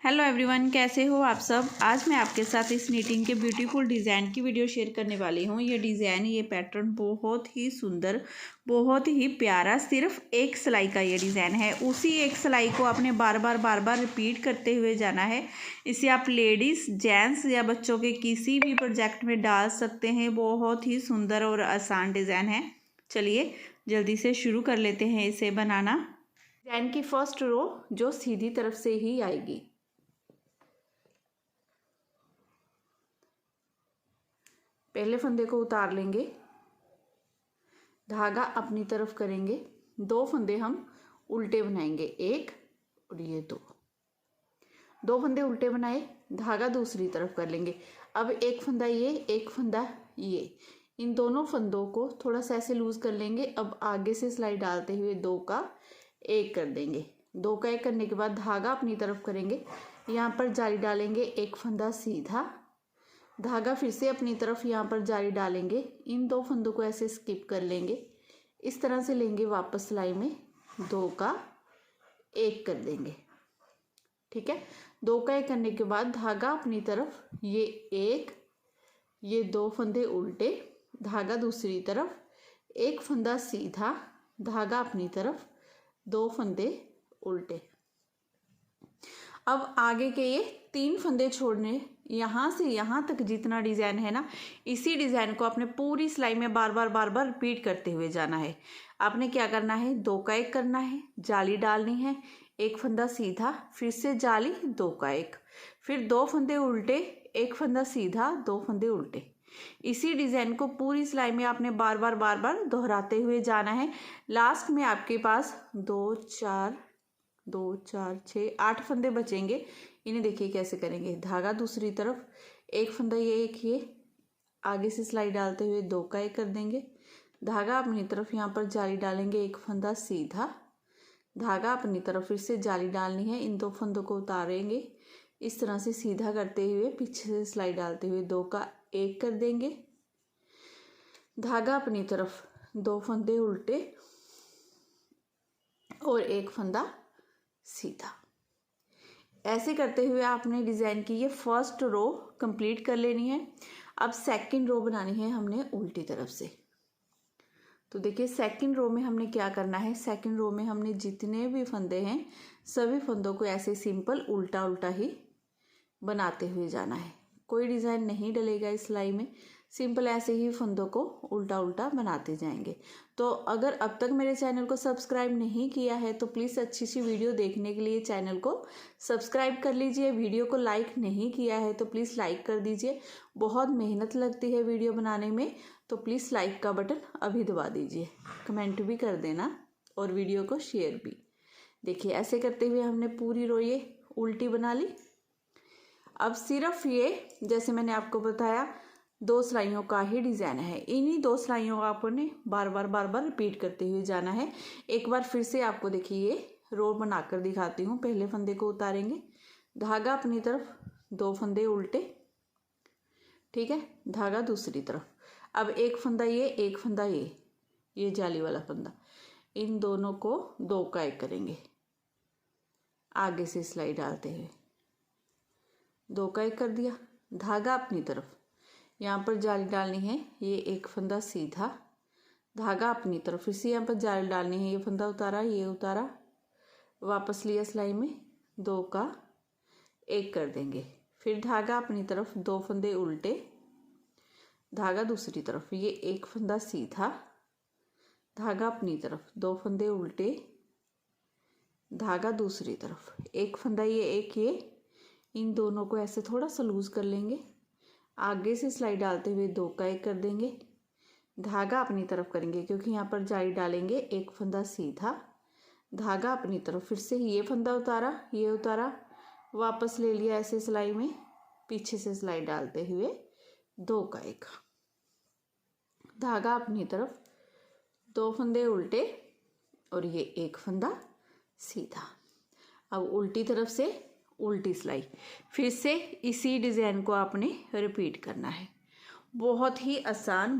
Hello everyone, कैसे हो आप सब। आज मैं आपके साथ इस नीटिंग के ब्यूटीफुल डिज़ाइन की वीडियो शेयर करने वाली हूँ। ये डिज़ाइन, ये पैटर्न बहुत ही सुंदर, बहुत ही प्यारा। सिर्फ एक सिलाई का ये डिज़ाइन है। उसी एक सिलाई को आपने बार बार रिपीट करते हुए जाना है। इसे आप लेडीज़, जेंट्स या बच्चों के किसी भी प्रोजेक्ट में डाल सकते हैं। बहुत ही सुंदर और आसान डिज़ाइन है। चलिए जल्दी से शुरू कर लेते हैं इसे बनाना। डिज़ाइन की फर्स्ट रो जो सीधी तरफ से ही आएगी। पहले फंदे को उतार लेंगे, धागा अपनी तरफ करेंगे, 2 फंदे हम उल्टे बनाएंगे, 1 और ये 2 फंदे उल्टे बनाए, धागा दूसरी तरफ कर लेंगे। अब एक फंदा ये, एक फंदा ये, इन दोनों फंदों को थोड़ा सा ऐसे लूज कर लेंगे। अब आगे से सिलाई डालते हुए 2 का 1 कर देंगे। 2 का 1 करने के बाद धागा अपनी तरफ करेंगे, यहाँ पर जाली डालेंगे, एक फंदा सीधा, धागा फिर से अपनी तरफ यहाँ पर जाली डालेंगे। इन 2 फंदों को ऐसे स्किप कर लेंगे, इस तरह से लेंगे वापस सिलाई में, 2 का 1 कर देंगे। ठीक है, 2 का 1 करने के बाद धागा अपनी तरफ, ये 1, ये 2 फंदे उल्टे, धागा दूसरी तरफ, एक फंदा सीधा, धागा अपनी तरफ, 2 फंदे उल्टे। अब आगे के ये 3 फंदे छोड़ने, यहाँ से यहाँ तक जितना डिज़ाइन है ना, इसी डिज़ाइन को आपने पूरी सिलाई में बार बार रिपीट करते हुए जाना है। आपने क्या करना है, 2 का 1 करना है, जाली डालनी है, एक फंदा सीधा, फिर से जाली, 2 का 1, फिर 2 फंदे उल्टे, एक फंदा सीधा, 2 फंदे उल्टे। इसी डिज़ाइन को पूरी सिलाई में आपने बार बार दोहराते हुए जाना है। लास्ट में आपके पास 2 4 6 8 फंदे बचेंगे। इन्हें देखिए कैसे करेंगे, धागा दूसरी तरफ, एक फंदा ये, एक ये, आगे से सिलाई डालते हुए 2 का 1 कर देंगे, धागा अपनी तरफ यहाँ पर जाली डालेंगे, एक फंदा सीधा, धागा अपनी तरफ फिर से जाली डालनी है, इन 2 फंदों को उतारेंगे, इस तरह से सीधा करते हुए पीछे से सिलाई डालते हुए 2 का 1 कर देंगे, धागा अपनी तरफ, 2 फंदे उल्टे और एक फंदा सीधा। ऐसे करते हुए आपने डिज़ाइन की ये फर्स्ट रो कंप्लीट कर लेनी है। अब सेकंड रो बनानी है हमने उल्टी तरफ से। तो देखिए सेकंड रो में हमने क्या करना है, सेकंड रो में हमने जितने भी फंदे हैं सभी फंदों को ऐसे सिंपल उल्टा उल्टा ही बनाते हुए जाना है। कोई डिज़ाइन नहीं डलेगा इस सिलाई में, सिंपल ऐसे ही फंदों को उल्टा उल्टा बनाते जाएंगे। तो अगर अब तक मेरे चैनल को सब्सक्राइब नहीं किया है तो प्लीज़ अच्छी सी वीडियो देखने के लिए चैनल को सब्सक्राइब कर लीजिए। वीडियो को लाइक नहीं किया है तो प्लीज़ लाइक कर दीजिए। बहुत मेहनत लगती है वीडियो बनाने में, तो प्लीज़ लाइक का बटन अभी दबा दीजिए, कमेंट भी कर देना और वीडियो को शेयर भी। देखिए ऐसे करते हुए हमने पूरी रो ये उल्टी बना ली। अब सिर्फ ये, जैसे मैंने आपको बताया, 2 सिलाइयों का ही डिज़ाइन है। इन्हीं 2 सिलाइयों को आपने बार बार रिपीट करते हुए जाना है। एक बार फिर से आपको देखिए ये रो बनाकर दिखाती हूँ। पहले फंदे को उतारेंगे, धागा अपनी तरफ, 2 फंदे उल्टे, ठीक है, धागा दूसरी तरफ। अब एक फंदा ये, एक फंदा ये जाली वाला फंदा, इन दोनों को 2 का 1 करेंगे, आगे से सिलाई डालते हुए 2 का 1 कर दिया, धागा अपनी तरफ, यहाँ पर जाली डालनी है, ये एक फंदा सीधा, धागा अपनी तरफ, फिर से यहाँ पर जाली डालनी है, ये फंदा उतारा, ये उतारा, वापस लिया सिलाई में, 2 का 1 कर देंगे, फिर धागा अपनी तरफ, 2 फंदे उल्टे, धागा दूसरी तरफ, ये एक फंदा सीधा, धागा अपनी तरफ, 2 फंदे उल्टे, धागा दूसरी तरफ, एक फंदा ये, एक ये, इन दोनों को ऐसे थोड़ा सा लूज कर लेंगे, आगे से सिलाई डालते हुए 2 का 1 कर देंगे, धागा अपनी तरफ करेंगे क्योंकि यहाँ पर जाली डालेंगे, एक फंदा सीधा, धागा अपनी तरफ, फिर से ये फंदा उतारा, ये उतारा, वापस ले लिया ऐसे सिलाई में, पीछे से सिलाई डालते हुए 2 का 1, धागा अपनी तरफ, 2 फंदे उल्टे और ये एक फंदा सीधा। अब उल्टी तरफ से उल्टी सिलाई, फिर से इसी डिज़ाइन को आपने रिपीट करना है। बहुत ही आसान।